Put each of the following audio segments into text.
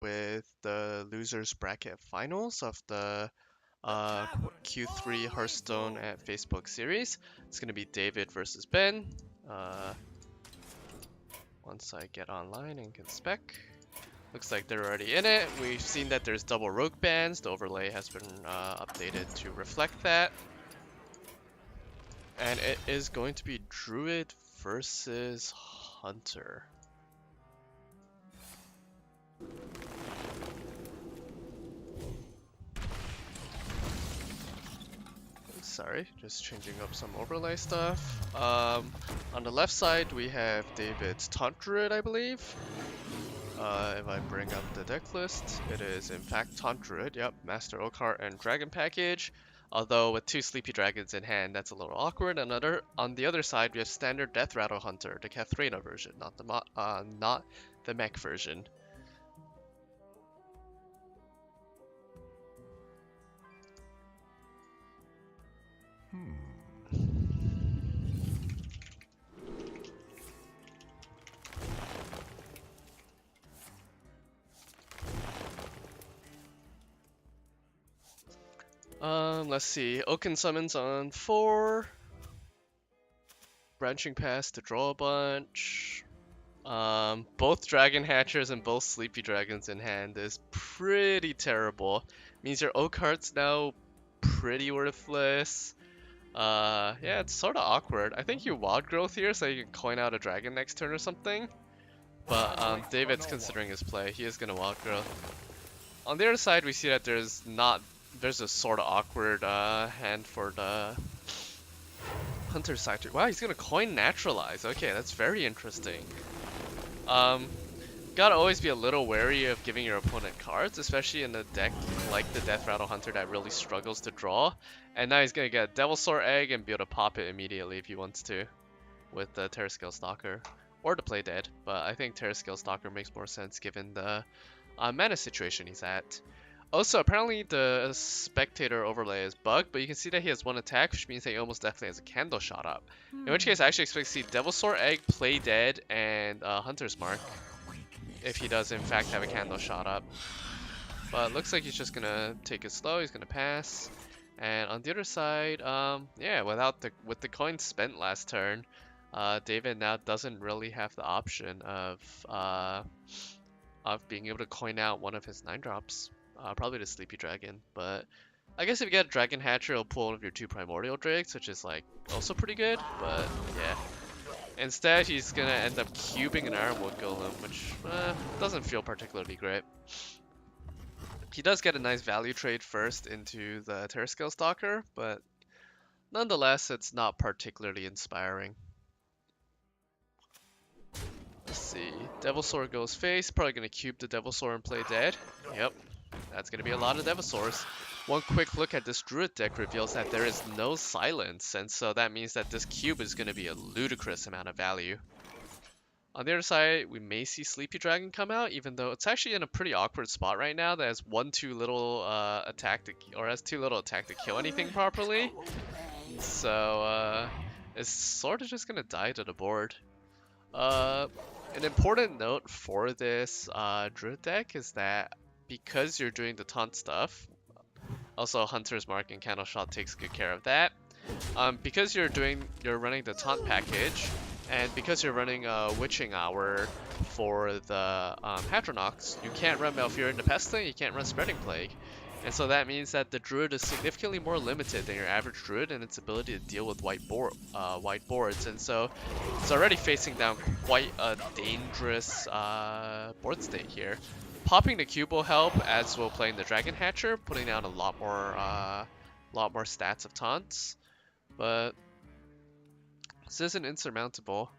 with the losers bracket finals of the Q3 Hearthstone at Facebook series. It's gonna be David versus Ben. Uh, Once I get online and can spec. Looks like they're already in it. We've seen that there's double rogue bans. The overlay has been updated to reflect that. And it is going to be Druid versus Hunter. Sorry, just changing up some overlay stuff. On the left side, we have David's Taunt Druid, I believe. If I bring up the deck list, it is in fact Taunt Druid. Yep, Master Oakheart and Dragon package. Although with 2 Sleepy Dragons in hand, that's a little awkward. On the other side, we have standard Death Rattle Hunter, the Katharina version, not the mech version. Let's see. Oaken summons on 4. Branching Pass to draw a bunch. Both Dragon Hatchers and both Sleepy Dragons in hand is pretty terrible. Means your Oakheart's now pretty worthless. Yeah, it's sort of awkward. I think you Wild Growth here so you can coin out a dragon next turn or something. But David's considering his play. He is gonna Wild Growth. On the other side, we see that there's a sort of awkward hand for the Hunter side. Wow, he's gonna coin Naturalize. Okay, that's very interesting. Gotta always be a little wary of giving your opponent cards, especially in a deck like the Death Rattle Hunter that really struggles to draw. And now he's gonna get a Devilsaur Egg and be able to pop it immediately if he wants to with the Terrascale Stalker. Or the Play Dead, but I think Terrascale Stalker makes more sense given the mana situation he's at. Also, apparently the spectator overlay is bugged, but you can see that he has 1 attack, which means that he almost definitely has a Candle Shot up. In which case, I actually expect to see Devilsaur Egg, Play Dead, and Hunter's Mark, if he does in fact have a Candle Shot up. But it looks like he's just gonna take it slow, he's gonna pass. And on the other side, yeah, with the coin spent last turn, David now doesn't really have the option of being able to coin out one of his 9-drops. Probably the Sleepy Dragon, but I guess if you get a Dragon Hatcher, it'll pull one of your 2 Primordial Drakes, which is like also pretty good, but yeah. Instead, he's gonna end up cubing an Ironwood Golem, which doesn't feel particularly great. He does get a nice value trade first into the Terrascale Stalker, but nonetheless, it's not particularly inspiring. Let's see. Devilsaur goes face, probably gonna cube the Devilsaur and play dead. Yep. That's going to be a lot of Devilsaurs. One quick look at this Druid deck reveals that there is no silence, and so that means that this cube is going to be a ludicrous amount of value. On the other side, we may see Sleepy Dragon come out, even though it's actually in a pretty awkward spot right now that has too little attack to kill anything properly. So it's sort of just going to die to the board. An important note for this Druid deck is that because you're doing the taunt stuff, also Hunter's Mark and Candle Shot takes good care of that. Because you're running the taunt package, and because you're running Witching Hour for the Hadronox, you can't run Malfurion the Pestilent, you can't run Spreading Plague. And so that means that the Druid is significantly more limited than your average Druid in its ability to deal with white boards. And so it's already facing down quite a dangerous board state here. Popping the cube will help, as will playing the Dragon Hatcher, putting down a lot more stats of taunts. But this isn't insurmountable.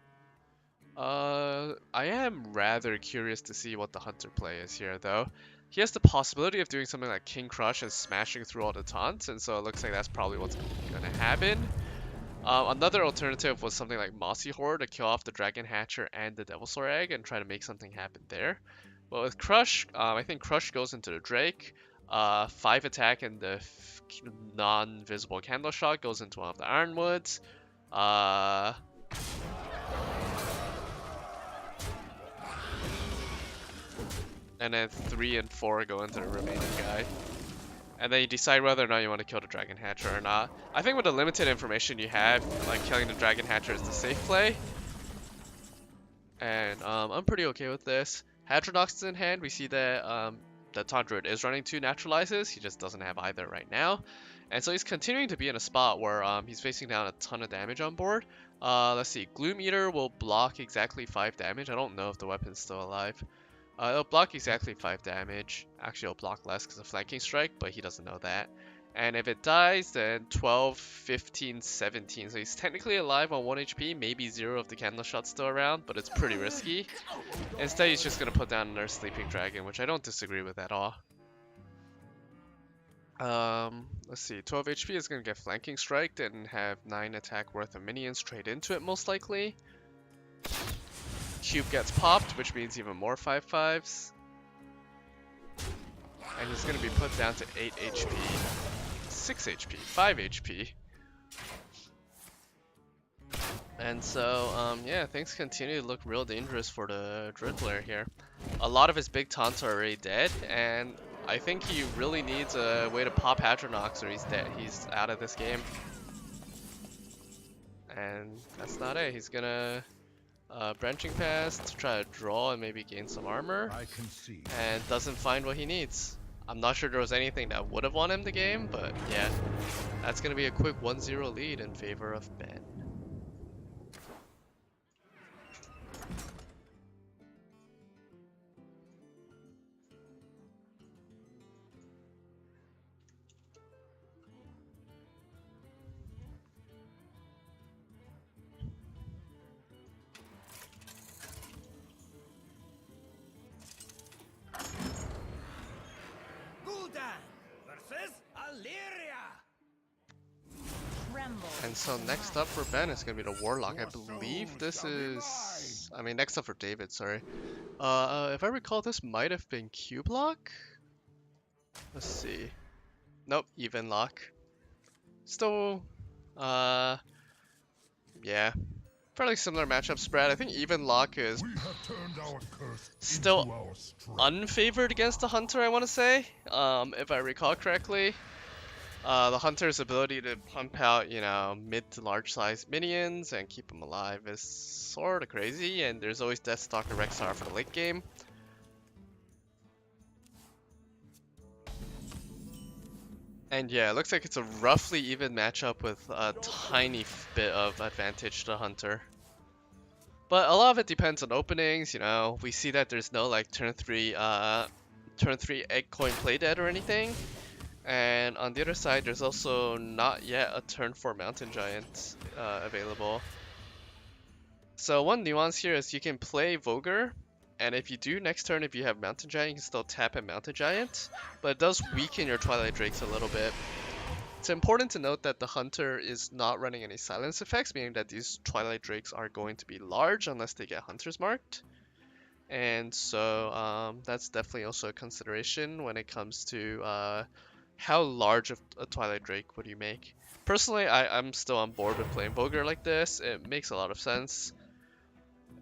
I am rather curious to see what the Hunter play is here, though. He has the possibility of doing something like King Crush and smashing through all the taunts, and so it looks like that's probably what's going to happen. Another alternative was something like Mossy Horde to kill off the Dragon Hatcher and the Devilsaur Egg and try to make something happen there. But with Crush, I think Crush goes into the Drake. 5 attack and the non-visible Candle Shot goes into one of the Ironwoods. And then 3 and 4 go into the remaining guy. And then you decide whether or not you want to kill the Dragon Hatcher or not. I think with the limited information you have, like killing the Dragon Hatcher is the safe play. And I'm pretty okay with this. Hadronox is in hand. We see that the Taunt Druid is running 2 Naturalizes. He just doesn't have either right now. And so he's continuing to be in a spot where he's facing down a ton of damage on board. Let's see. Gloom Eater will block exactly 5 damage. I don't know if the weapon's still alive. It'll block exactly 5 damage. Actually, it'll block less because of Flanking Strike, but he doesn't know that. And if it dies, then 12, 15, 17. So he's technically alive on 1 HP, maybe 0 if the Candle Shot's still around, but it's pretty risky. Instead, he's just going to put down another Sleeping Dragon, which I don't disagree with at all. Let's see. 12 HP is going to get Flanking Striked and have 9 attack worth of minions straight into it, most likely. Cube gets popped, which means even more 5/5s. And he's going to be put down to 8 HP. 6 HP, 5 HP. And so, yeah, things continue to look real dangerous for the Druid player here. A lot of his big taunts are already dead, and I think he really needs a way to pop Hadronox or he's dead. He's out of this game. And that's not it. He's gonna branching pass to try to draw and maybe gain some armor. And doesn't find what he needs. I'm not sure there was anything that would have won him the game, but yeah, that's going to be a quick 1-0 lead in favor of Ben. And so next up for Ben is going to be the Warlock. I believe this is... I mean, next up for David, sorry. If I recall, this might have been Cube Lock? Let's see. Nope, Even Lock. Still, yeah. Fairly similar matchup spread. I think Even Lock is still unfavored against the Hunter, I want to say. If I recall correctly. The Hunter's ability to pump out, you know, mid to large size minions and keep them alive is sort of crazy, and there's always Deathstalker Rexar for the late game. And yeah, it looks like it's a roughly even matchup with a tiny bit of advantage to Hunter. But a lot of it depends on openings, you know. We see that there's no like turn 3 egg coin play dead or anything. And on the other side, there's also not yet a turn 4 Mountain Giant available. So one nuance here is you can play Voger, and if you do next turn, if you have Mountain Giant, you can still tap a Mountain Giant, but it does weaken your Twilight Drakes a little bit. It's important to note that the Hunter is not running any silence effects, meaning that these Twilight Drakes are going to be large unless they get Hunters marked. And so that's definitely also a consideration when it comes to how large of a Twilight Drake would you make? Personally, I'm still on board with playing Voger like this. It makes a lot of sense.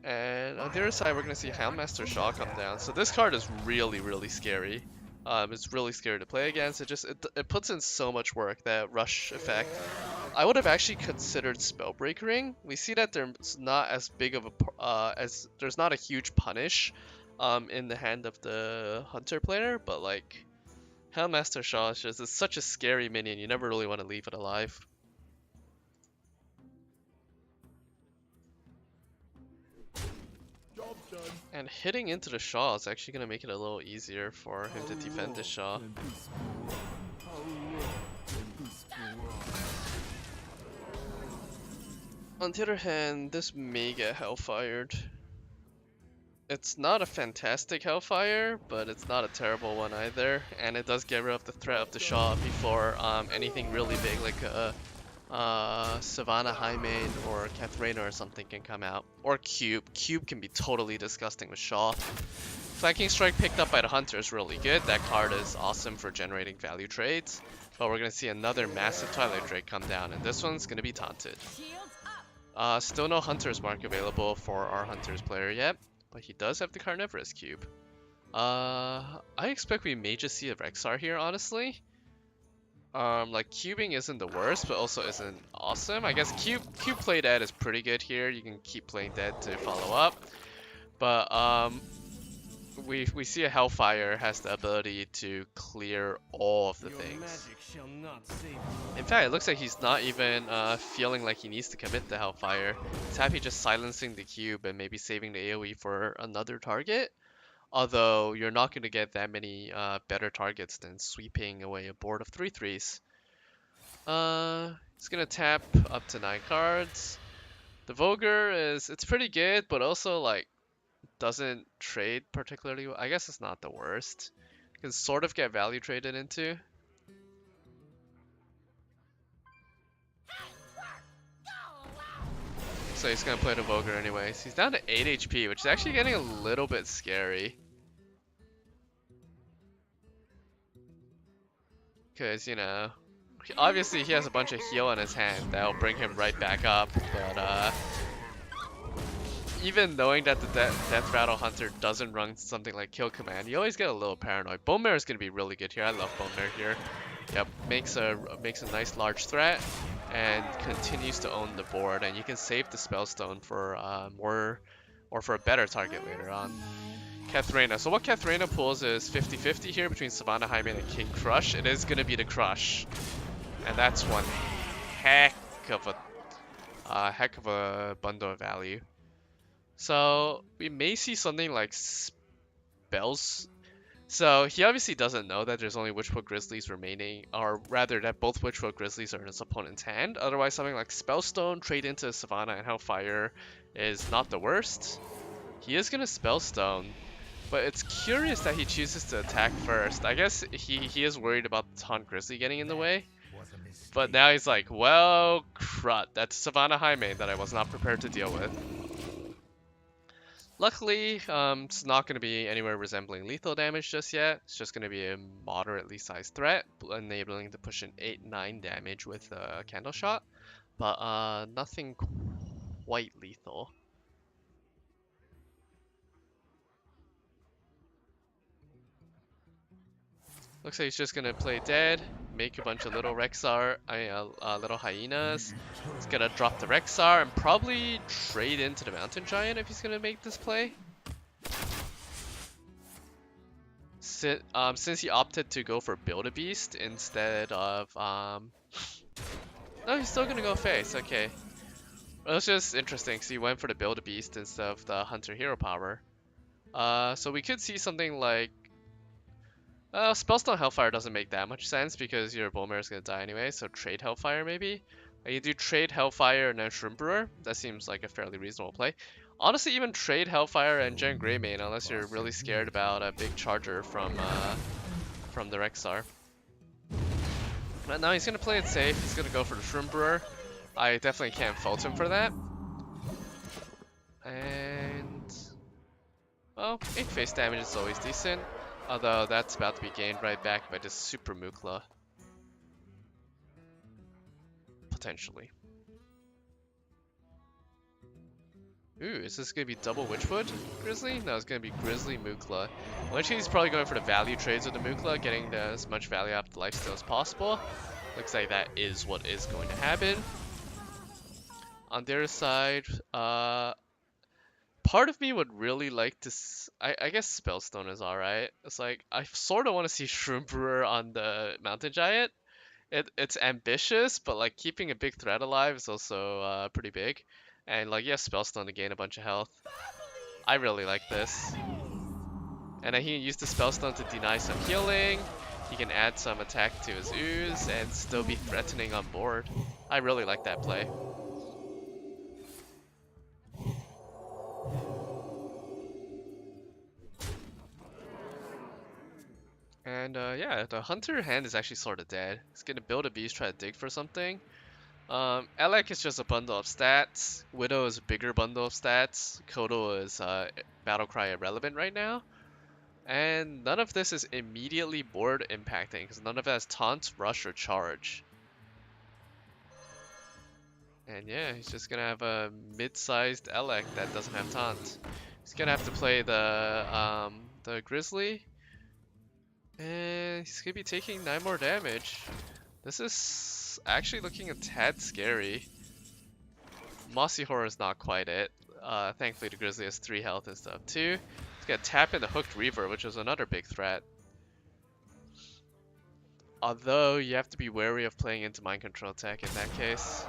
And on the other side, we're going to see Houndmaster Shaw come down. So this card is really, really scary. It's really scary to play against. It puts in so much work, that rush effect. I would have actually considered Spellbreak Ring. We see that there's not as big of a there's not a huge punish in the hand of the Hunter player, but like Houndmaster Shaw is just such a scary minion, you never really want to leave it alive. And hitting into the Shaw is actually going to make it a little easier for him to defend the Shaw. On the other hand, this may get Hellfired. It's not a fantastic Hellfire, but it's not a terrible one either, and it does get rid of the threat of the Shaw before anything really big like Savannah Highmane or Katharina or something can come out. Or Cube. Cube can be totally disgusting with Shaw. Flanking Strike picked up by the Hunter is really good. That card is awesome for generating value trades. But we're going to see another massive Twilight Drake come down, and this one's going to be taunted. Still no Hunter's mark available for our Hunter's player yet. But he does have the Carnivorous Cube. I expect we may just see a Rexar here, honestly. Like cubing isn't the worst, but also isn't awesome. I guess cube play dead is pretty good here. You can keep playing dead to follow up. But we see a Hellfire has the ability to clear all of the things. In fact, it looks like he's not even feeling like he needs to commit the Hellfire. He's happy just silencing the cube and maybe saving the AoE for another target. Although you're not going to get that many better targets than sweeping away a board of 3/3s. He's gonna tap up to 9 cards. The Voger it's pretty good, but also like doesn't trade particularly well. I guess it's not the worst. You can sort of get value traded into. So he's gonna play the Voger anyways. He's down to 8 HP, which is actually getting a little bit scary. Because, you know, obviously he has a bunch of heal in his hand that'll bring him right back up, but even knowing that the Death Rattle Hunter doesn't run something like Kill Command, you always get a little paranoid. Bone Mare is going to be really good here. I love Bone Mare here. Yep, makes a nice large threat and continues to own the board, and you can save the Spellstone for more or for a better target later on. Katharina. So what Katharina pulls is 50-50 here between Savannah Highmane and King Crush. It is going to be the Crush, and that's one heck of a bundle of value. So we may see something like spells. So he obviously doesn't know that there's only Witchfoot Grizzlies remaining, or rather that both Witchfoot Grizzlies are in his opponent's hand. Otherwise, something like Spellstone, trade into Savannah and Hellfire is not the worst. He is gonna Spellstone, but it's curious that he chooses to attack first. I guess he is worried about the Taunt Grizzly getting in the way. But now he's like, well, crud, that's Savannah Highmane that I was not prepared to deal with. Luckily, it's not going to be anywhere resembling lethal damage just yet. It's just going to be a moderately sized threat, enabling to push in 8-9 damage with a Candle Shot, but nothing quite lethal. Looks like he's just gonna play dead, make a bunch of little little hyenas. He's gonna drop the Rexar and probably trade into the Mountain Giant if he's gonna make this play. Since he opted to go for Build-A-Beast instead of no, he's still gonna go face. Okay, well, it's just interesting because he went for the Build-A-Beast instead of the Hunter Hero Power. So we could see something like. Spellstone Hellfire doesn't make that much sense because your Bone Mare is going to die anyway, so trade Hellfire maybe. You do trade Hellfire and then Shroom Brewer. That seems like a fairly reasonable play. Honestly, even trade Hellfire and Gen Greymane unless you're really scared about a big charger from the Rexar. But now he's going to play it safe. He's going to go for the Shroom Brewer. I definitely can't fault him for that. And well, 8 face damage is always decent. Although that's about to be gained right back by this Super Mukla. Potentially. Ooh, is this going to be double Witchwood Grizzly? No, it's going to be Grizzly Mukla. Eventually he's probably going for the value trades with the Mukla, getting as much value out of the lifesteal as possible. Looks like that is what is going to happen. On the other side, part of me would really like to. I guess Spellstone is alright. It's like I sort of want to see Shroom Brewer on the Mountain Giant. It's ambitious, but like keeping a big threat alive is also pretty big. And like yes, Spellstone to gain a bunch of health. I really like this. And then he can use the Spellstone to deny some healing. He can add some attack to his ooze and still be threatening on board. I really like that play. And yeah, the Hunter hand is actually sort of dead. He's gonna build a beast, try to dig for something. Elec is just a bundle of stats. Widow is a bigger bundle of stats. Kodo is Battlecry irrelevant right now. And none of this is immediately board impacting because none of it has taunt, rush, or charge. And yeah, he's just gonna have a mid-sized Elec that doesn't have taunt. He's gonna have to play the the Grizzly. And he's gonna be taking 9 more damage. This is actually looking a tad scary. Mossy Horror is not quite it. Thankfully the Grizzly has 3 health and stuff too. He's gonna tap in the Hooked Reaver, which is another big threat. Although you have to be wary of playing into Mind Control tech in that case.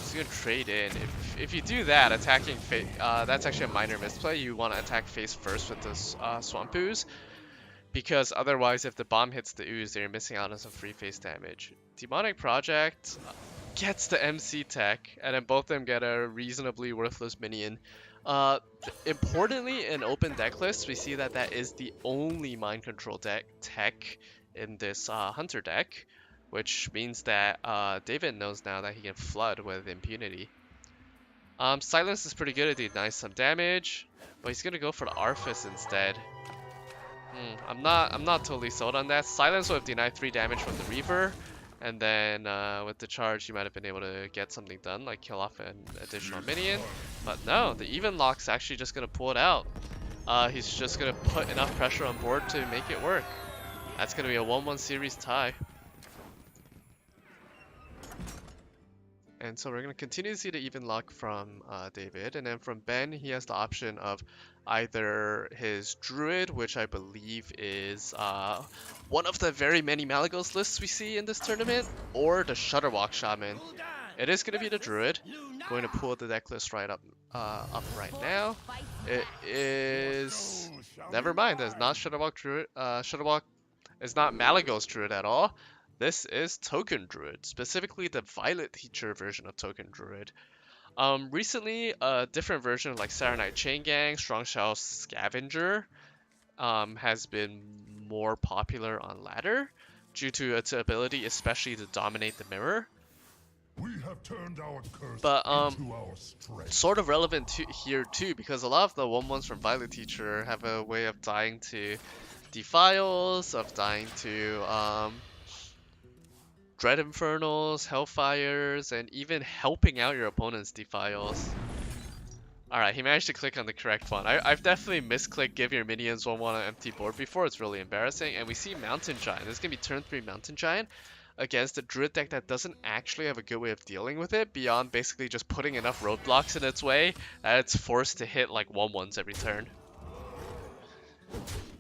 He's gonna trade in. If you do that, attacking that's actually a minor misplay. You want to attack face first with this Swamp Ooze, because otherwise, if the bomb hits the ooze, you're missing out on some free face damage. Demonic Project gets the MC tech, and then both of them get a reasonably worthless minion. Importantly, in open deck lists, we see that that is the only mind control tech in this hunter deck, which means that David knows now that he can flood with impunity. Silence is pretty good, it denies some damage, but he's gonna go for the Arthas instead. I'm not totally sold on that. Silence would have denied 3 damage from the Reaver, and then with the charge you might have been able to get something done, like kill off an additional minion. But no, the even lock's actually just gonna pull it out. He's just gonna put enough pressure on board to make it work. That's gonna be a 1-1 series tie. And so we're going to continue to see the even lock from David, and then from Ben he has the option of either his Druid, which I believe is one of the very many Malagos lists we see in this tournament, or the Shutterwalk Shaman. It is going to be the Druid. Going to pull the deck list right up right now. It is... Never mind, it's not Shutterwalk Druid. Shutterwalk is not Malagos Druid at all. This is Token Druid, specifically the Violet Teacher version of Token Druid. Recently, a different version of like Saturnight Chain Gang, Strong Shell Scavenger has been more popular on ladder due to its ability, especially to dominate the mirror. We have turned our curse But into our strength. sort of relevant here too, because a lot of the 1-1s from Violet Teacher have a way of dying to Defiles, of dying to Dread Infernals, Hellfires, and even helping out your opponent's Defiles. Alright, he managed to click on the correct one. I've definitely misclicked give your minions 1-1 on empty board before. It's really embarrassing. And we see Mountain Giant. This is going to be turn 3 Mountain Giant against a Druid deck that doesn't actually have a good way of dealing with it, beyond basically just putting enough roadblocks in its way that it's forced to hit like 1-1s every turn.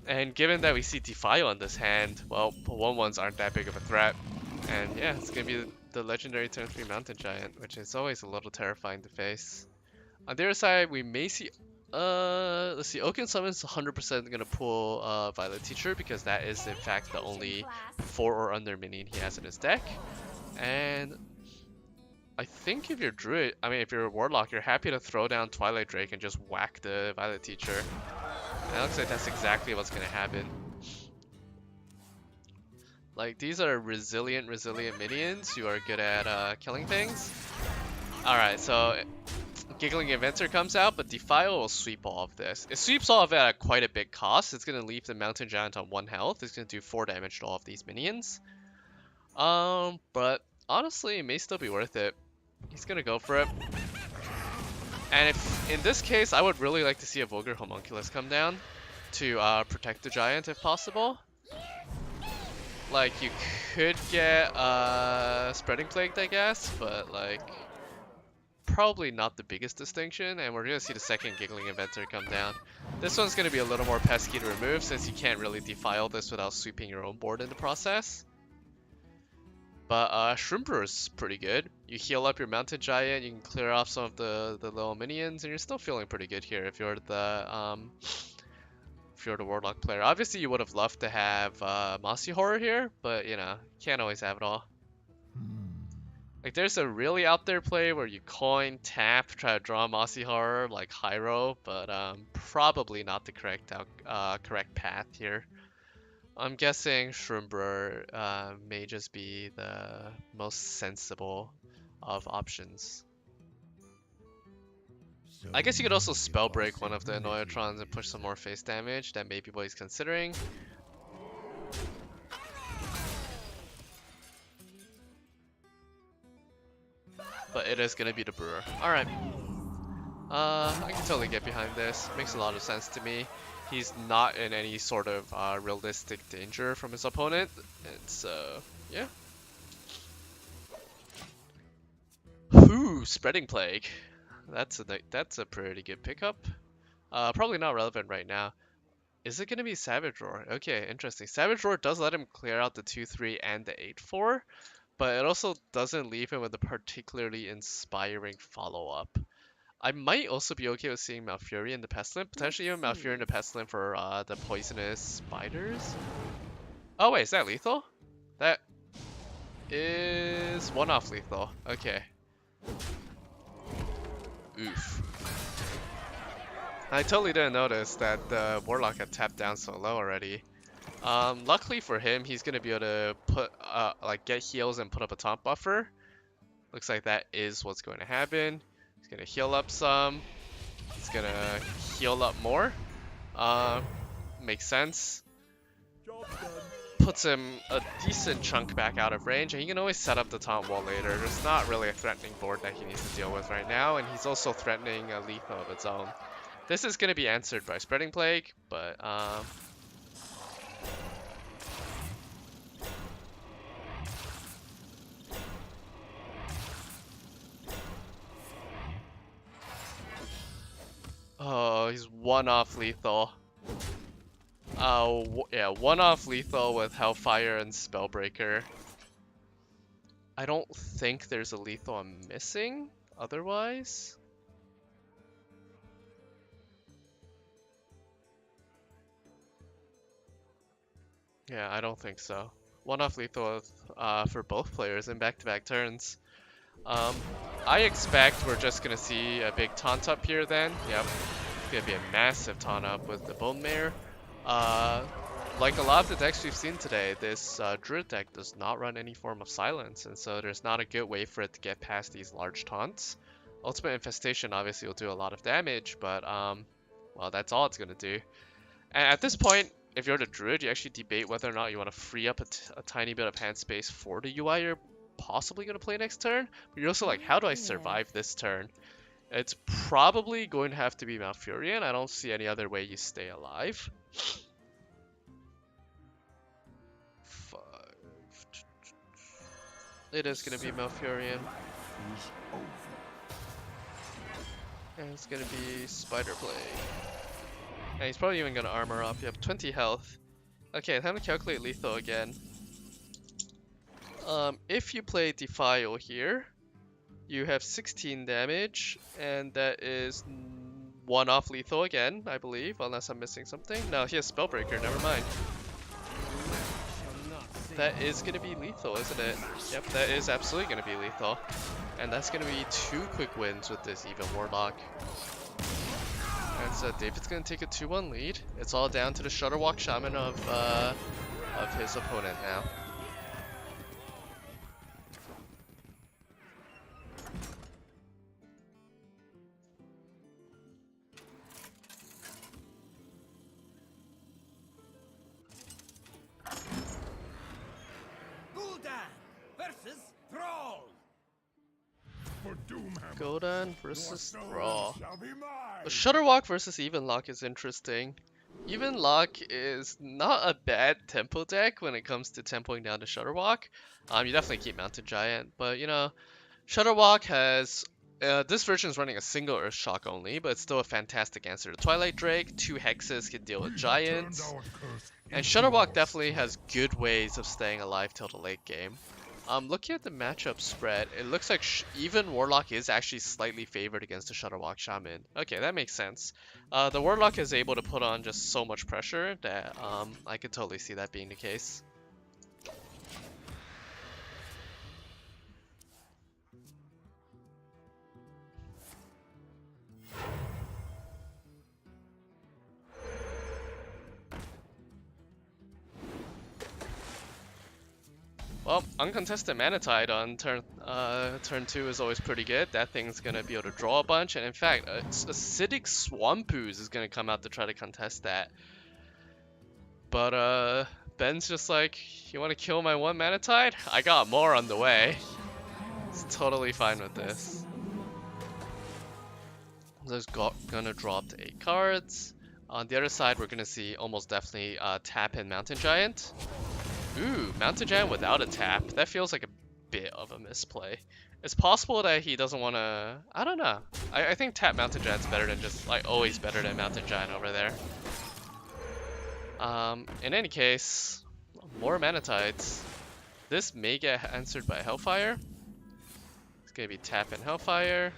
And given that we see Defile on this hand, well, 1-1s aren't that big of a threat. And yeah, it's going to be the legendary turn 3 Mountain Giant, which is always a little terrifying to face. On the other side, we may see, let's see, Oaken Summon's 100% going to pull Violet Teacher, because that is in fact the only 4 or under minion he has in his deck. And I think if you're Druid, if you're a Warlock, you're happy to throw down Twilight Drake and just whack the Violet Teacher. And it looks like that's exactly what's going to happen. Like, these are resilient minions who are good at killing things. Alright, so Giggling Inventor comes out, but Defile will sweep all of this. It sweeps all of it at quite a big cost. It's going to leave the Mountain Giant on 1 health. It's going to do 4 damage to all of these minions. But honestly, it may still be worth it. He's going to go for it. And if, in this case, I would really like to see a Vulgar Homunculus come down to protect the Giant if possible. Like, you could get Spreading Plague, I guess, but like, probably not the biggest distinction. And we're gonna see the second Giggling Inventor come down. This one's gonna be a little more pesky to remove, since you can't really defile this without sweeping your own board in the process. But Shroomber is pretty good. You heal up your Mountain Giant, you can clear off some of the little minions, and you're still feeling pretty good here if you're the Warlock player. Obviously, you would have loved to have Mossy Horror here, but you know, can't always have it all. Like, there's a really out there play where you coin, tap, try to draw Mossy Horror like Hyro, but probably not the correct path here. I'm guessing Shroomber may just be the most sensible of options. I guess you could also spell break one of the Annoyatrons and push some more face damage. That may be what he's considering. but it is gonna be the brewer. Alright. I can totally get behind this. Makes a lot of sense to me. He's not in any sort of realistic danger from his opponent. It's yeah. Ooh, Spreading Plague. That's a pretty good pickup. Probably not relevant right now. Is it gonna be Savage Roar? Okay, interesting. Savage Roar does let him clear out the 2-3 and the 8-4, but it also doesn't leave him with a particularly inspiring follow-up. I might also be okay with seeing Malfurion the Pestilent, potentially even Malfurion the Pestilent for the poisonous spiders. Oh wait, is that lethal? That is one-off lethal. Okay. Oof. I totally didn't notice that the Warlock had tapped down so low already. Luckily for him, he's gonna be able to put like get heals and put up a taunt buffer. Looks like that is what's going to happen. He's gonna heal up some. He's gonna heal up more. Makes sense. Puts him a decent chunk back out of range, and he can always set up the taunt wall later. There's not really a threatening board that he needs to deal with right now, and he's also threatening a lethal of its own. This is gonna be answered by Spreading Plague, but oh, he's one-off lethal. Yeah, one-off lethal with Hellfire and Spellbreaker. I don't think there's a lethal I'm missing otherwise. Yeah, I don't think so. One-off lethal for both players in back-to-back turns. I expect we're just gonna see a big taunt up here then. Yep. It's gonna be a massive taunt up with the Bone Mare. Like a lot of the decks we've seen today, this Druid deck does not run any form of silence, and so there's not a good way for it to get past these large taunts. Ultimate Infestation obviously will do a lot of damage, but well, that's all it's gonna do. And at this point, if you're the Druid, you actually debate whether or not you want to free up a tiny bit of hand space for the UI you're possibly going to play next turn. But you're also like, how do I survive this turn? It's probably going to have to be Malfurion. I don't see any other way you stay alive. 5. It is going to be Malfurion. And it's going to be Spider Plague. And he's probably even going to armor up. You have 20 health. Okay, time to calculate lethal again. If you play Defile here, you have 16 damage, and that is one-off lethal again, I believe, unless I'm missing something. No, he has Spellbreaker, never mind. That is going to be lethal, isn't it? Yep, that is absolutely going to be lethal. And that's going to be 2 quick wins with this Even Warlock. And so David's going to take a 2-1 lead. It's all down to the Shutterwalk Shaman of his opponent now. Gul'dan versus Thrall. Shutterwalk versus Evenlock is interesting. Evenlock is not a bad tempo deck when it comes to tempoing down to Shutterwalk. You definitely keep Mountain Giant, but you know, Shutterwalk has this version is running a single Earth Shock only, but it's still a fantastic answer to Twilight Drake. 2 hexes can deal with giants, and Shutterwalk definitely has good ways of staying alive till the late game. Looking at the matchup spread, it looks like even Warlock is actually slightly favored against the Shutterwalk Shaman. Okay, that makes sense. The Warlock is able to put on just so much pressure that I could totally see that being the case. Well, uncontested Manatide on turn 2 is always pretty good. That thing's gonna be able to draw a bunch, and in fact, Acidic Swampoos is gonna come out to try to contest that. But Ben's just like, you wanna kill my 1 Manatide? I got more on the way. It's totally fine with this. Just gonna drop the 8 cards. On the other side, we're gonna see almost definitely tap in Mountain Giant. Ooh, Mountain Giant without a tap. That feels like a bit of a misplay. It's possible that he doesn't want to... I don't know. I think tap Mountain Giant's better than just, like, always better than Mountain Giant over there. In any case, more Manatides. This may get answered by Hellfire. It's gonna be tap and Hellfire.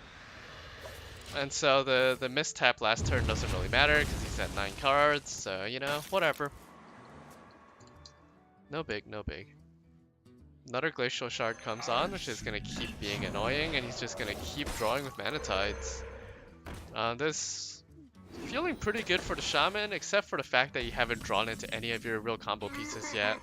And so the mistap last turn doesn't really matter because he's at 9 cards, so you know, whatever. No big, no big. Another Glacial Shard comes on, which is gonna keep being annoying, and he's just gonna keep drawing with Manatides. This feeling pretty good for the Shaman, except for the fact that you haven't drawn into any of your real combo pieces yet.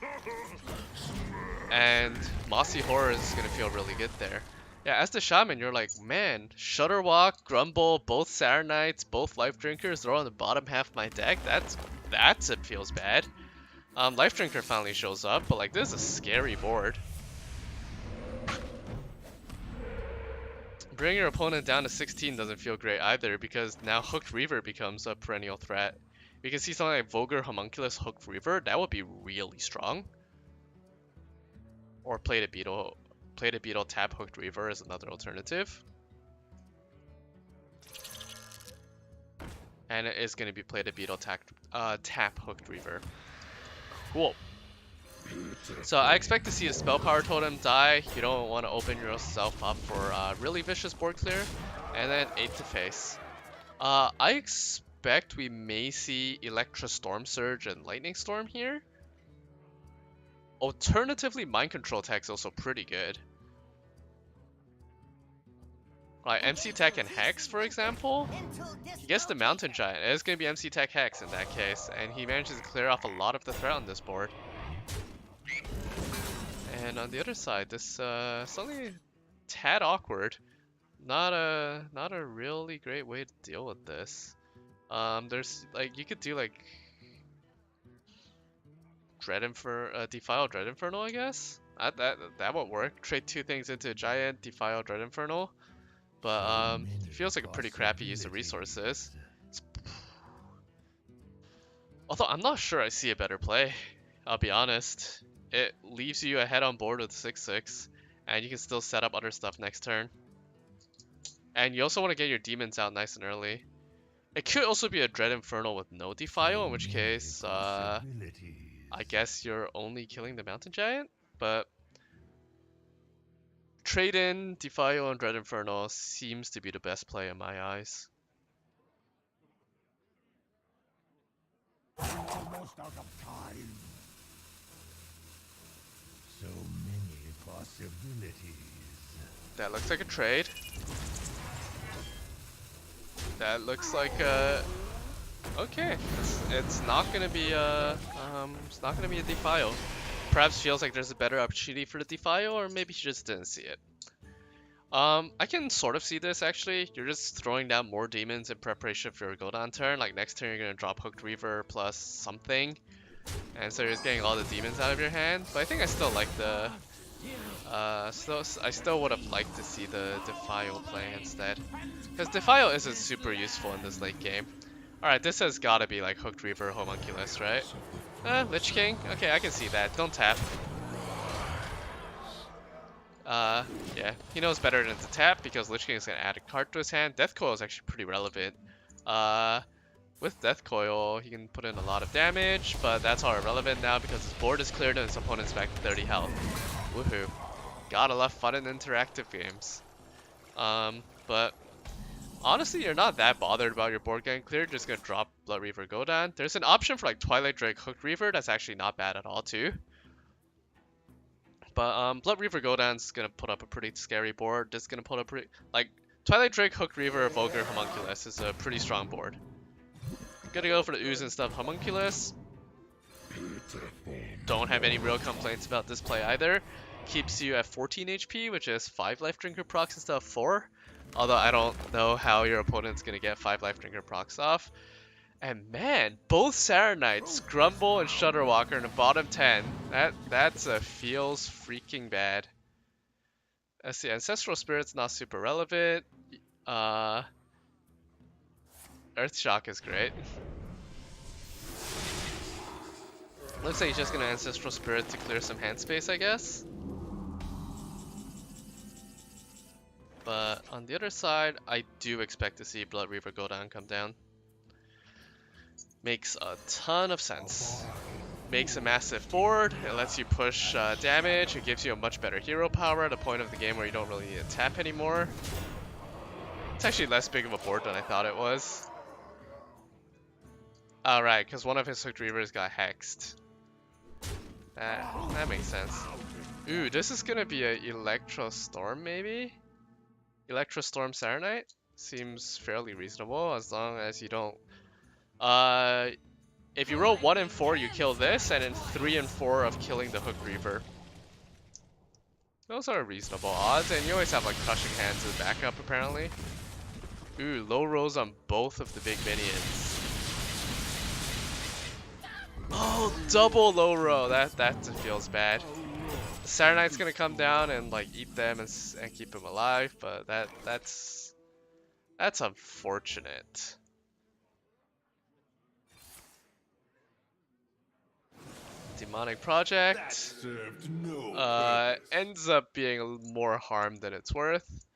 And Mossy Horror is gonna feel really good there. Yeah, as the Shaman, you're like, man, Shudderwalk, Grumble, both Sarenites, both Life Drinkers, they're on the bottom half of my deck. It feels bad. Life Drinker finally shows up, but like, this is a scary board. Bringing your opponent down to 16 doesn't feel great either, because now Hooked Reaver becomes a perennial threat. We can see something like Vulgar Homunculus Hooked Reaver, that would be really strong. Or Plated Beetle tap Hooked Reaver is another alternative. And it is going to be Plated Beetle tap Hooked Reaver. Cool. So I expect to see a Spell Power Totem die. You don't want to open yourself up for really vicious board clear. And then 8 to face. I expect we may see Electra Storm Surge and Lightning Storm here. Alternatively, Mind Control Tech's also pretty good. Like MC Tech and Hex, for example. He gets the Mountain Giant. It's going to be MC Tech Hex in that case. And he manages to clear off a lot of the threat on this board. And on the other side, this suddenly a tad awkward. Not a really great way to deal with this. There's like, you could do like Defile Dread Infernal, I guess. That won't work. Trade 2 things into a Giant, Defile Dread Infernal. But it feels like a pretty crappy use of resources. Although I'm not sure I see a better play, I'll be honest. It leaves you ahead on board with 6/6, and you can still set up other stuff next turn. And you also want to get your demons out nice and early. It could also be a Dread Infernal with no Defile, in which case, I guess you're only killing the Mountain Giant, but trade in Defile and Dread Infernal seems to be the best play in my eyes. Almost out of time. So many possibilities. That looks like a trade. That looks like okay. It's not gonna be a Defile. Perhaps feels like there's a better opportunity for the Defile, or maybe she just didn't see it. I can sort of see this actually. You're just throwing down more demons in preparation for your Godan turn. Like next turn you're gonna drop Hooked Reaver plus something. And so you're just getting all the demons out of your hand. But I think I still like the I still would have liked to see the Defile play instead. Because Defile isn't super useful in this late game. Alright, this has gotta be like Hooked Reaver Homunculus, right? Lich King? Okay, I can see that. Don't tap. Yeah, he knows better than to tap because Lich King is gonna add a card to his hand. Death Coil is actually pretty relevant. With Death Coil, he can put in a lot of damage, but that's all irrelevant now because his board is cleared and his opponent's back to 30 health. Woohoo. Gotta love fun in interactive games. But honestly, you're not that bothered about your board getting cleared. You're just gonna drop Blood Reaver Godan. There's an option for like Twilight Drake Hooked Reaver that's actually not bad at all too. But Blood Reaver Godan's gonna put up a pretty scary board. This is gonna put up pretty like Twilight Drake Hooked Reaver Vulgar Homunculus is a pretty strong board. Gonna go for the ooze and stuff Homunculus. Don't have any real complaints about this play either. Keeps you at 14 HP, which is 5 Life Drinker procs instead of 4. Although I don't know how your opponent's gonna get 5 Life Drinker procs off. And man, both Sarenites, Grumble and Shudderwalker in the bottom 10. That's feels freaking bad. Let's see, Ancestral Spirit's not super relevant. Uh, Earth Shock is great. Looks like he's just gonna Ancestral Spirit to clear some hand space, I guess. But on the other side, I do expect to see Blood Reaver go down, come down. Makes a ton of sense. Makes a massive board, it lets you push damage, it gives you a much better hero power at a point of the game where you don't really need to tap anymore. It's actually less big of a board than I thought it was. Oh right, because one of his Hooked Reavers got hexed. That makes sense. Ooh, this is gonna be a Electro Storm maybe? Electro Storm Saronite? Seems fairly reasonable as long as you don't... if you roll 1 and 4, you kill this, and in 3 and 4 of killing the Hooked Reaver. Those are reasonable odds, and you always have like Crushing Hands as backup apparently. Ooh, low rolls on both of the big minions. Oh, double low row. That feels bad. Saronite's gonna come down and like eat them and keep them alive, but that's unfortunate. Demonic Project ends up being more harm than it's worth.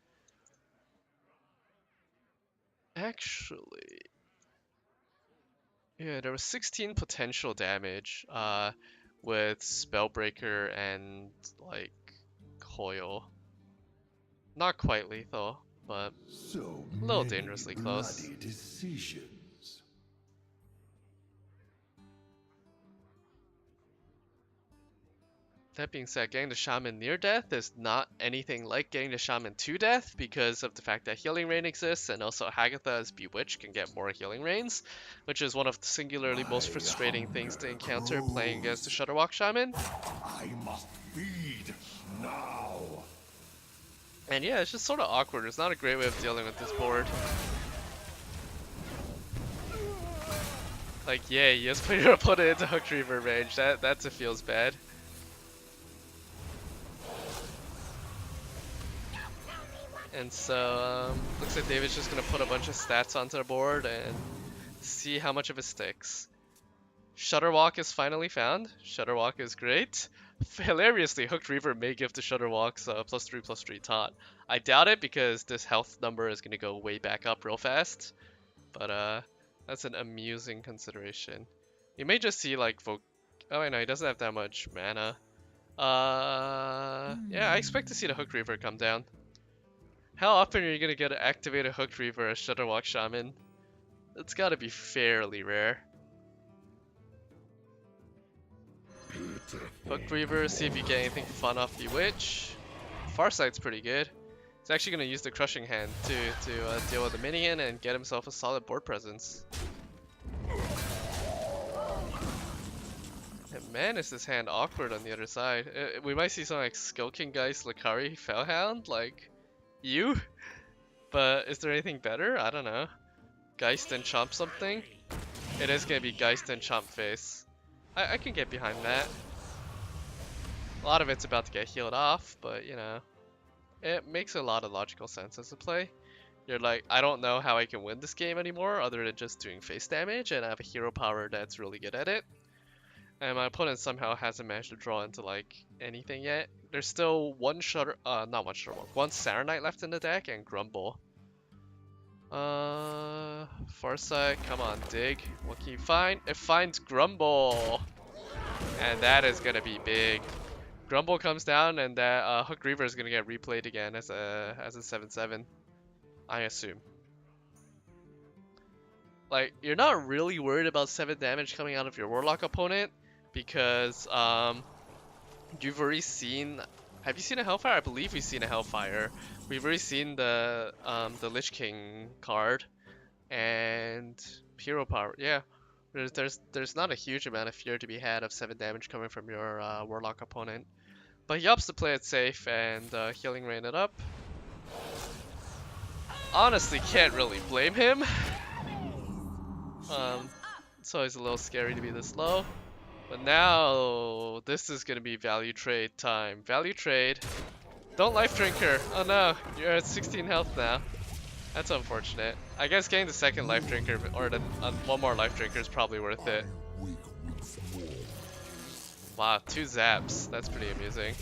Actually, yeah, there was 16 potential damage with Spellbreaker and like Coil. Not quite lethal, but So a little many dangerously close. bloody decisions. That being said, getting the Shaman near death is not anything like getting the Shaman to death because of the fact that Healing Rain exists, and also Hagatha as Bewitched can get more Healing Rains, which is one of the singularly most frustrating things to encounter playing against the Shutterwalk Shaman. I must feed now. And yeah, it's just sort of awkward. It's not a great way of dealing with this board. Like, yeah, you just put your opponent into Hooked Reaver range. That's a feels bad. And so, looks like David's just gonna put a bunch of stats onto the board and see how much of it sticks. Shutterwalk is finally found. Shutterwalk is great. Hilariously, Hooked Reaver may give the Shutterwalks +3/+3 taunt. I doubt it because this health number is gonna go way back up real fast. But that's an amusing consideration. You may just see like oh wait, no, he doesn't have that much mana. Yeah, I expect to see the Hooked Reaver come down. How often are you gonna get to activate a Hooked Reaver as Shutterwalk Shaman? It's gotta be fairly rare. Hooked Reaver, see if you get anything fun off Bewitch. Farsight's pretty good. He's actually gonna use the Crushing Hand to deal with the minion and get himself a solid board presence. And man, is this hand awkward on the other side. We might see something like Skull King Geist, Lakari, Fellhound, like you? But is there anything better? I don't know. Geist and Chomp something? It is gonna be Geist and Chomp face. I can get behind that. A lot of it's about to get healed off, but you know, it makes a lot of logical sense as a play. You're like, I don't know how I can win this game anymore other than just doing face damage, and I have a hero power that's really good at it. And my opponent somehow hasn't managed to draw into like anything yet. There's still one one Saronite left in the deck and Grumble. Farsight, come on, dig. What can you find? It finds Grumble! And that is gonna be big. Grumble comes down and that Hooked Reaver is gonna get replayed again as a 7/7. I assume. Like, you're not really worried about 7 damage coming out of your Warlock opponent because you've already seen... Have you seen a Hellfire? I believe we've seen a Hellfire. We've already seen the Lich King card and hero power. Yeah, there's not a huge amount of fear to be had of 7 damage coming from your Warlock opponent. But he opts to play it safe and Healing Rain it up. Honestly, can't really blame him. It's always a little scary to be this low. But now, this is going to be value trade time. Value trade. Don't life drinker. Oh no, you're at 16 health now. That's unfortunate. I guess getting the second life drinker or the one more life drinker is probably worth it. Wow, 2 zaps. That's pretty amusing.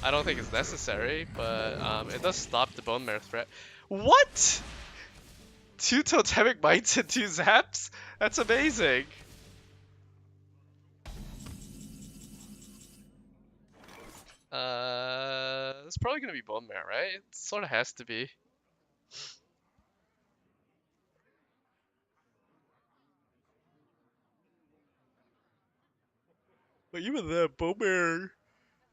I don't think it's necessary, but it does stop the bone marrow threat. What? 2 totemic mites and 2 zaps? That's amazing. It's probably gonna be bone marrow, right? It sort of has to be. But even that, bone marrow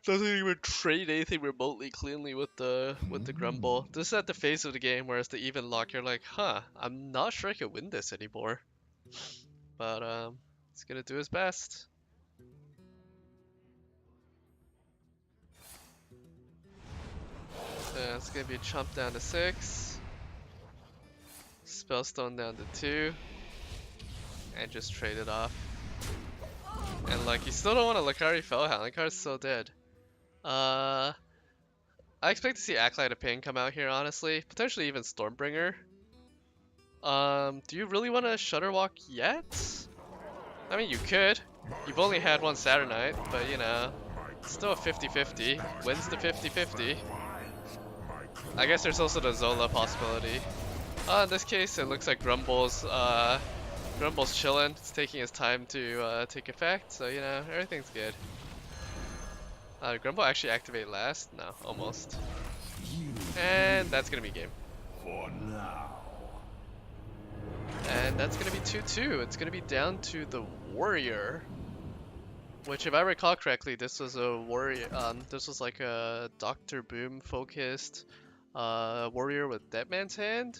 doesn't even trade anything remotely cleanly with the grumble. This is at the phase of the game, whereas the even lock, you're like, huh, I'm not sure I can win this anymore. But he's gonna do his best. So it's gonna be a chump down to 6, spellstone down to 2, and just trade it off. And like, you still don't want a Lakari Fellhound. Lakar's so dead. I expect to see Acolyte of Pain come out here, honestly. Potentially even Stormbringer. Do you really want to Shutterwalk yet? I mean, you could. You've only had one Saturnite, but you know, it's still a 50-50. Wins the 50-50. I guess there's also the Zola possibility. In this case, it looks like Grumble's chilling. It's taking his time to take effect, so you know, everything's good. Grumble actually activate last? No, almost. And that's gonna be game. For now. And that's gonna be 2-2. It's gonna be down to the Warrior. Which, if I recall correctly, this was a Warrior. This was like a Dr. Boom focused Warrior with Deadman's Hand.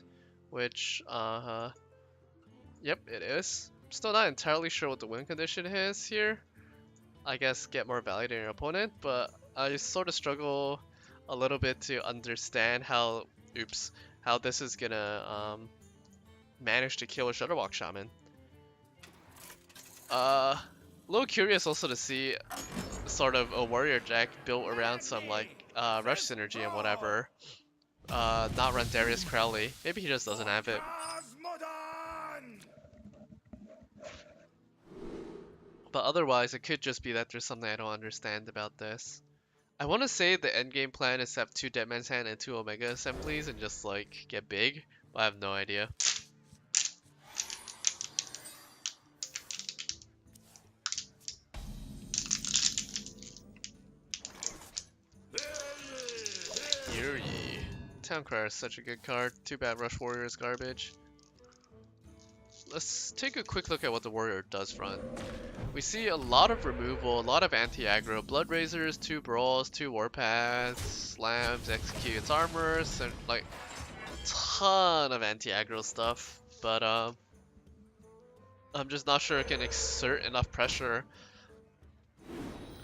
Which, yep, it is. Still not entirely sure what the win condition is here. I guess get more value than your opponent, but I sort of struggle a little bit to understand how this is gonna manage to kill a Shutterwalk Shaman. A little curious also to see sort of a Warrior deck built around some like Rush synergy and whatever. Not run Darius Crowley. Maybe he just doesn't have it. But otherwise, it could just be that there's something I don't understand about this. I want to say the endgame plan is to have 2 Deadman's Hand and 2 Omega Assemblies and just like get big, but I have no idea. Yuri. Town Crier is such a good card. Too bad Rush Warrior is garbage. Let's take a quick look at what the Warrior does front. We see a lot of removal, a lot of anti-aggro, Blood Razors, 2 Brawls, 2 Warpaths, Slams, Executes Armors, and like ton of anti-aggro stuff. But I'm just not sure it can exert enough pressure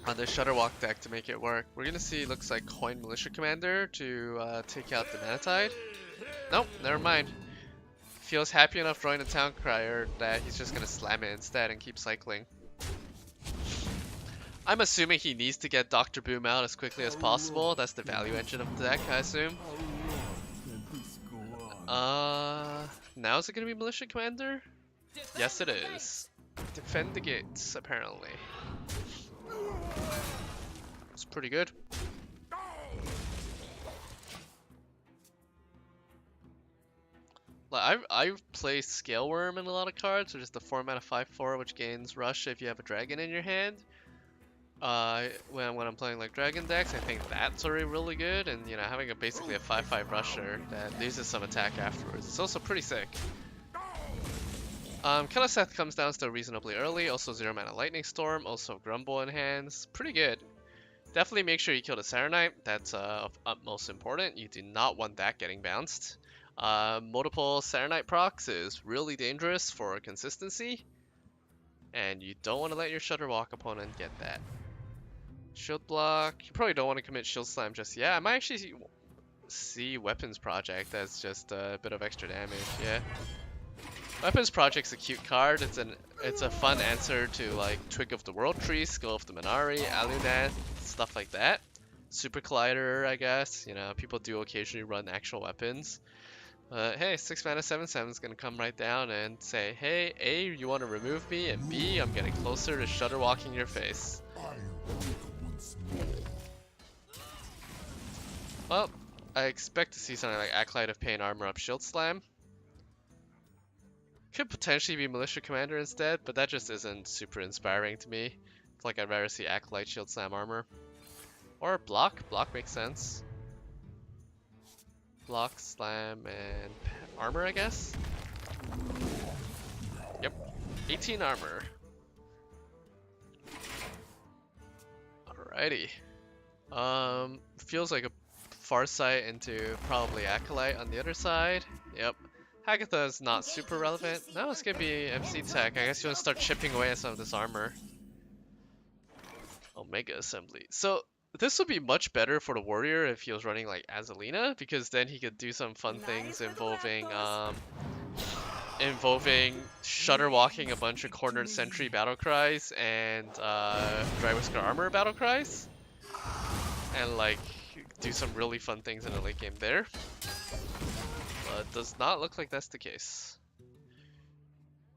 on the Shutterwalk deck to make it work. We're gonna see, looks like Coin Militia Commander to take out the Manatide. Nope, never mind. Feels happy enough drawing the Town Crier that he's just gonna slam it instead and keep cycling. I'm assuming he needs to get Dr. Boom out as quickly as possible. That's the value engine of the deck, I assume. Now is it gonna be Militia Commander? Yes, it is. Defend the gates, apparently. It's pretty good. Like I've played Scale Worm in a lot of cards, which is the 4-mana 5/4, which gains Rush if you have a dragon in your hand. When I'm playing like dragon decks, I think that's already really good, and you know, having basically a 5/5 Rusher that loses some attack afterwards, it's also pretty sick. Killer Seth comes down still reasonably early, also 0-mana Lightning Storm, also Grumble in hands, pretty good. Definitely make sure you kill the Saturnite, that's of utmost important. You do not want that getting bounced. Multiple Saturnite procs is really dangerous for consistency, and you don't want to let your Shutterwalk opponent get that. Shield block, you probably don't want to commit Shield Slam just yet. I might actually see Weapons Project as just a bit of extra damage, yeah. Weapons Project's a cute card. It's a fun answer to like Twig of the World Tree, Skull of the Minari, Alunath, stuff like that. Super Collider, I guess. You know, people do occasionally run actual weapons. But hey, 6 mana 7/7 is gonna come right down and say, hey, A, you want to remove me, and B, I'm getting closer to Shudder Walking your face. Well, I expect to see something like Acolyte of Pain, Armor Up, Shield Slam. Could potentially be Militia Commander instead, but that just isn't super inspiring to me. It's like I'd rather see Acolyte, Shield Slam, Armor. Or Block. Block makes sense. Block, Slam, and Armor, I guess? Yep. 18 Armor. Alrighty. Feels like a Farsight into probably Acolyte on the other side. Yep. Hagatha is not super relevant. No, it's gonna be MC Tech. I guess you want to start chipping away at some of this armor. Omega Assembly. So this would be much better for the warrior if he was running like Azalina, because then he could do some fun things involving Shutter Walking a bunch of cornered sentry battle cries and Dry Whisker armor battle cries. And like do some really fun things in the late game there. But does not look like that's the case.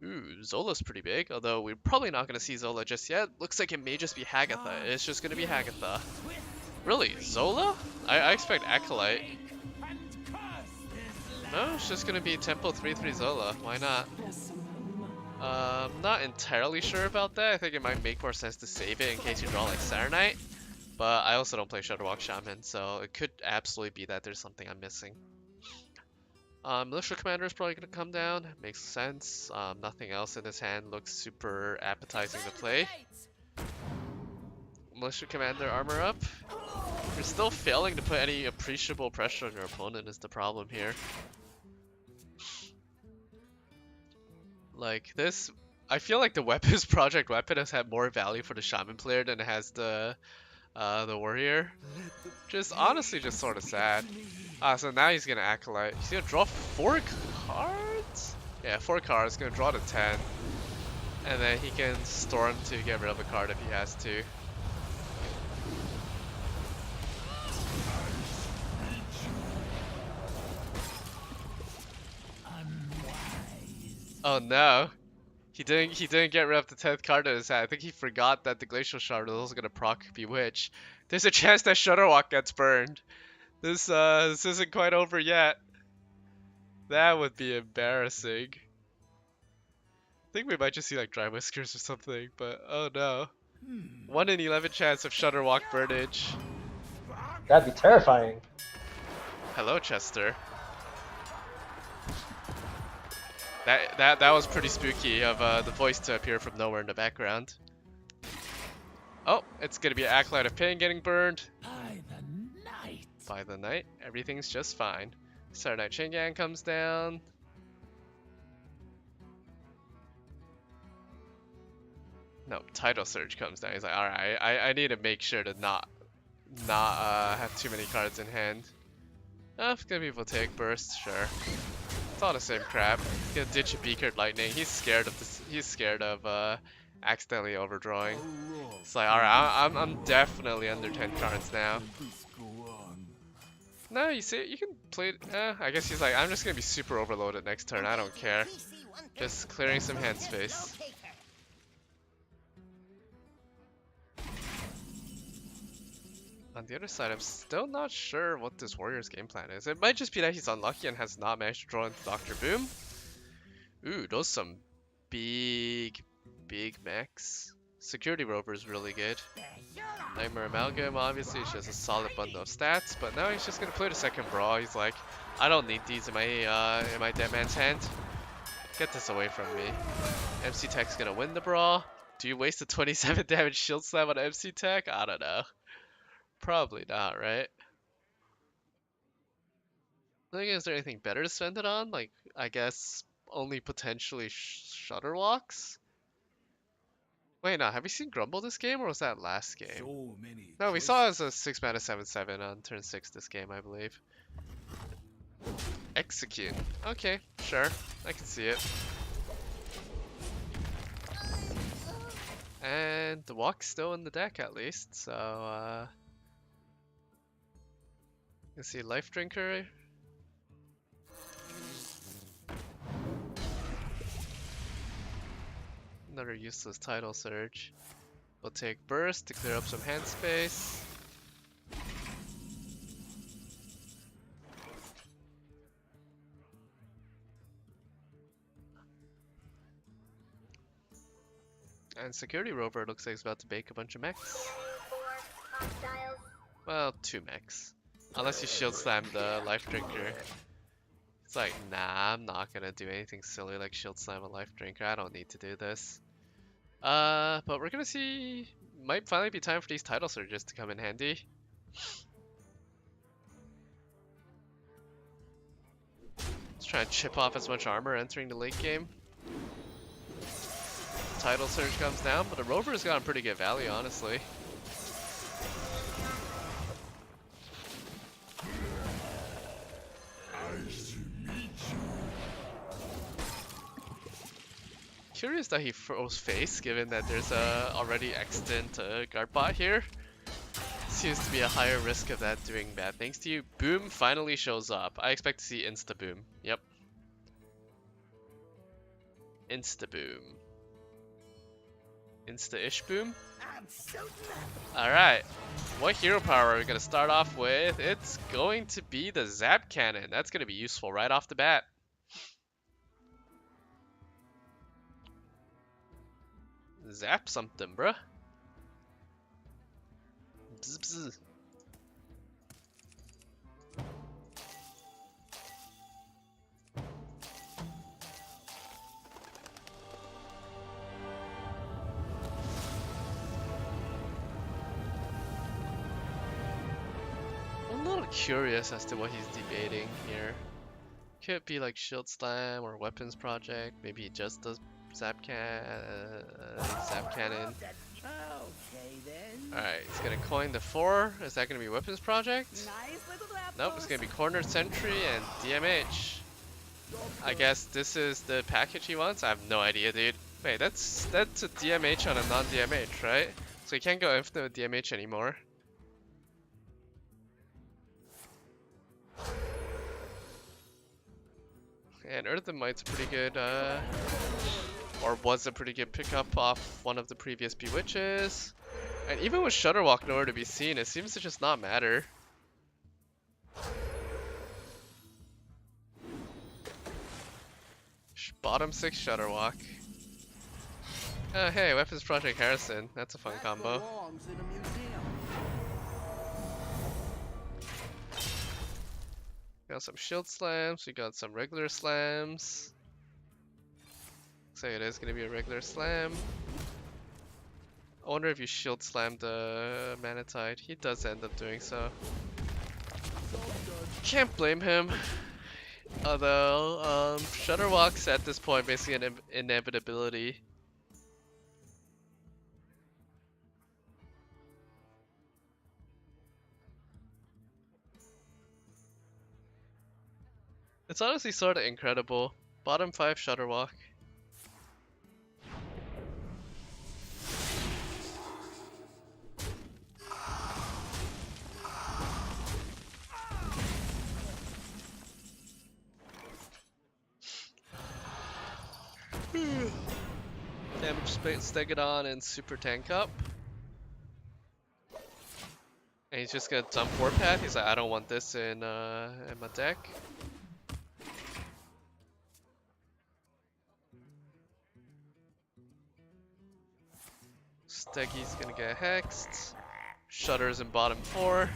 Ooh, Zola's pretty big, although we're probably not going to see Zola just yet. Looks like it may just be Hagatha. It's just going to be Hagatha. Really? Zola? I expect Acolyte. No, it's just going to be Tempo 3/3 Zola. Why not? Not entirely sure about that. I think it might make more sense to save it in case you draw like Saturnite. But I also don't play Shadowwalk Shaman, so it could absolutely be that there's something I'm missing. Militia Commander is probably going to come down. Makes sense. Nothing else in his hand looks super appetizing to play. Militia Commander armor up. You're still failing to put any appreciable pressure on your opponent is the problem here. Like this, I feel like the weapons project weapon has had more value for the Shaman player than it has the warrior. Just honestly just sort of sad. So now he's gonna Acolyte. He's gonna draw 4 cards? Yeah, 4 cards. Gonna draw to 10. And then he can Storm to get rid of a card if he has to. Oh no. He didn't get rid of the 10th card in his hand. I think he forgot that the Glacial Shard was also gonna proc Bewitch. There's a chance that Shudderwalk gets burned. This isn't quite over yet. That would be embarrassing. I think we might just see like Dry Whiskers or something, but oh no. 1 in 11 chance of Shudderwalk burnage. That'd be terrifying. Hello, Chester. That was pretty spooky of the voice to appear from nowhere in the background. Oh, it's gonna be an Acolyte of Pain getting burned. By the night, everything's just fine. Saturnite Chingang comes down. No, Tidal Surge comes down. He's like, alright, I need to make sure to not have too many cards in hand. Oh, it's gonna be Voltaic Burst, sure. It's all the same crap. He's gonna ditch a Beakered Lightning. He's scared of this. He's scared of accidentally overdrawing. It's like, alright, I'm definitely under 10 cards now. No, you see, you can play it. I guess he's like, I'm just gonna be super overloaded next turn. I don't care. Just clearing some hand space. On the other side, I'm still not sure what this warrior's game plan is. It might just be that he's unlucky and has not managed to draw into Dr. Boom. Ooh, those some big mechs. Security Rover is really good. Nightmare Amalgam, obviously, it's just a solid bundle of stats, but now he's just gonna play the second Brawl. He's like, I don't need these in my dead man's hand. Get this away from me. MC Tech's gonna win the Brawl. Do you waste a 27 damage Shield Slam on MC Tech? I don't know. Probably not, right? I think, is there anything better to spend it on? Like, I guess only potentially Shudderwalks? Wait, no, have we seen Grumble this game, or was that last game? No, we saw it as a 6 mana 7/7 on turn 6 this game, I believe. Execute. Okay, sure. I can see it. And the walk's still in the deck at least, so Let's see, Life Drinker. Another useless Tidal Surge. We'll take Burst to clear up some hand space. And Security Rover looks like he's about to bake a bunch of mechs. Well, 2 mechs. Unless you shield slam the Life Drinker. It's like, nah, I'm not gonna do anything silly like shield slam a Life Drinker. I don't need to do this. But we're gonna see. Might finally be time for these Tidal Surges to come in handy. Let's try and chip off as much armor entering the late game. Tidal Surge comes down, but the Rover's got a pretty good value, honestly. Curious that he froze face, given that there's a already extant guard bot here. Seems to be a higher risk of that doing bad things to you. Boom finally shows up. I expect to see insta boom. Yep. Insta boom. Insta-ish boom. Alright. What hero power are we going to start off with? It's going to be the Zap Cannon. That's going to be useful right off the bat. Zap something, bruh. Bzz, bzz. I'm a little curious as to what he's debating here. Could be like Shield Slam or Weapons Project. Maybe he just does Zap Cannon. Alright, he's gonna coin the 4. Is that gonna be Weapons Project? Nope, it's gonna be Corner Sentry and DMH. I guess this is the package he wants? I have no idea, dude. Wait, that's a DMH on a non-DMH, right? So you can't go infinite with DMH anymore. And Earth and Might's a pretty good, or was a pretty good pickup off one of the previous Bewitches. And even with Shutterwalk nowhere to be seen, it seems to just not matter. Bottom 6 Shutterwalk. Oh hey, Weapons Project Harrison. That's a fun combo. Got some shield slams, we got some regular slams. Looks like it is gonna be a regular slam. I wonder if you shield slam the Manatide. He does end up doing so. Can't blame him. Although, Shutterwalk's at this point basically an inevitability. It's honestly sort of incredible. Bottom 5 Shutterwalk. Damage Stegodon and Super Tank Up. And he's just gonna dump Warpath. He's like, I don't want this in my deck. Steggy's gonna get hexed. Shutter's in bottom 4.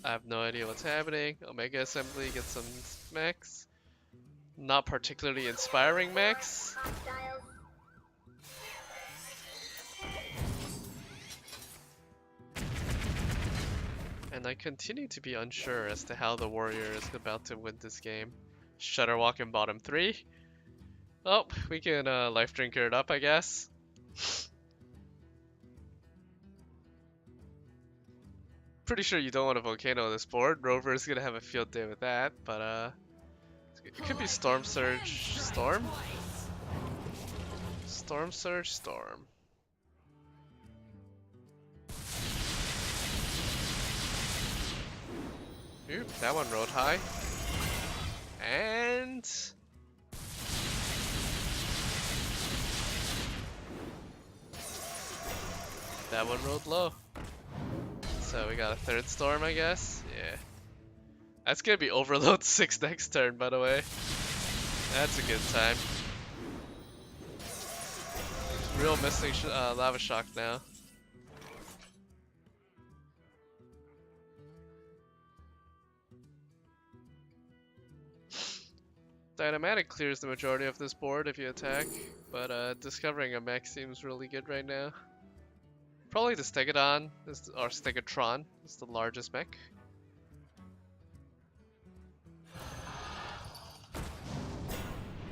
I have no idea what's happening. Omega Assembly gets some mechs. Not particularly inspiring mechs. And I continue to be unsure as to how the Warrior is about to win this game. Shutterwalk in bottom 3. Oh, we can Life Drinker it up, I guess. Pretty sure you don't want a Volcano on this board. Rover's gonna have a field day with that, but it could be Storm Surge, Storm? Storm Surge, Storm. Oop, that one rode high. And that one rode low. So we got a third storm, I guess. Yeah. That's gonna be overload 6 next turn, by the way. That's a good time. Real missing lava shock now. Dynamatic clears the majority of this board if you attack, but discovering a mech seems really good right now. Probably the Stegodon, or Stegatron, is the largest mech.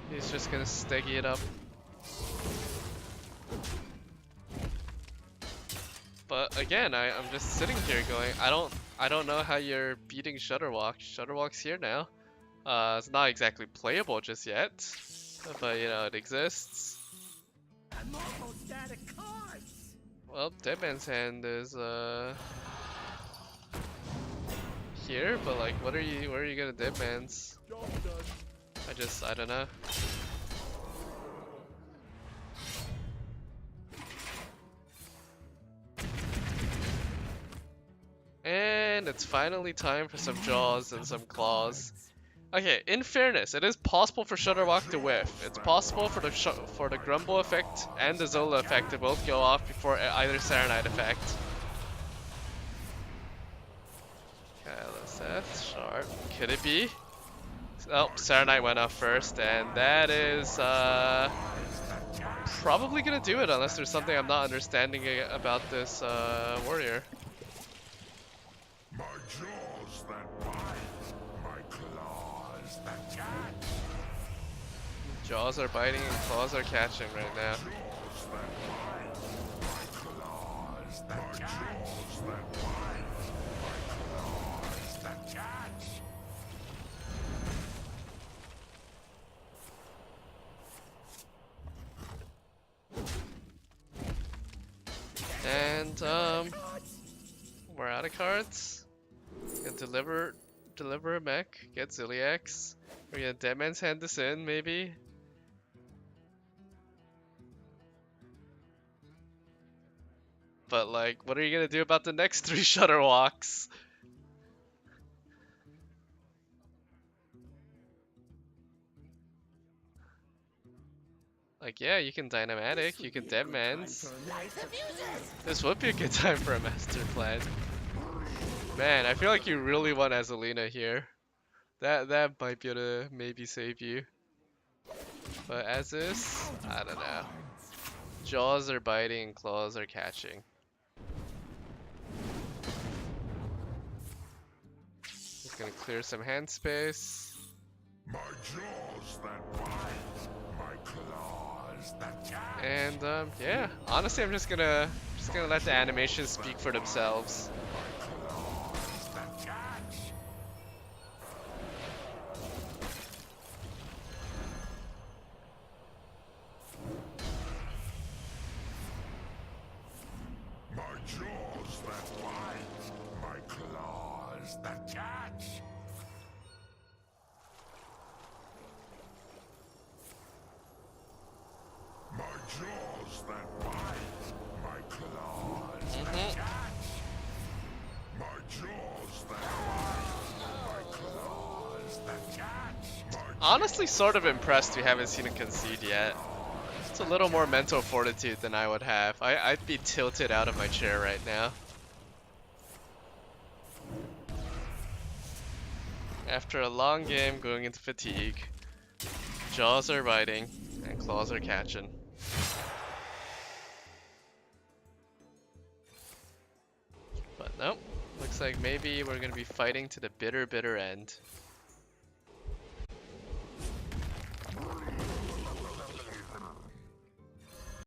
He's just gonna steggy it up. But again, I'm just sitting here going, I don't know how you're beating Shutterwalk. Shutterwalk's here now. It's not exactly playable just yet, but you know, it exists. I'm almost out of cards. Well, Deadman's Hand is here, but like, where are you gonna Deadman's? I don't know. And it's finally time for some jaws and some claws. Okay, in fairness, it is possible for Shutterwalk to whiff. It's possible for the Grumble effect and the Zola effect to both go off before either Serenite effect. Okay, that's sharp. Could it be? Oh, Serenite went off first, and that is probably gonna do it unless there's something I'm not understanding about this warrior. My jaws that bite, my claws that catch. Jaws are biting and claws are catching right now. Jaws that bite, my claws that catch. Jaws that bite, my claws that catch. And we're out of cards. Gonna deliver a mech, get Ziliax. We're gonna Deadman's Hand this in, maybe. But like, what are you gonna do about the next 3 Shutterwalks? Like, yeah, you can Dynamatic, you can Deadman's. This would be a good time for a master plan. Man, I feel like you really want Azalina here. That might be able to maybe save you. But as is, I don't know. Jaws are biting and claws are catching. He's gonna clear some hand space. My jaws that bite, my claws that catch. And yeah, honestly, I'm just gonna let the animations speak for themselves. Claws that catch. My jaws that bite, my claws that catch. My jaws that bite, my claws that catch. My jaws that bite, my claws that catch. Honestly, sort of impressed we haven't seen him concede yet. It's a little more mental fortitude than I would have. I'd be tilted out of my chair right now. After a long game going into fatigue, jaws are biting and claws are catching. But nope, looks like maybe we're gonna be fighting to the bitter, bitter end.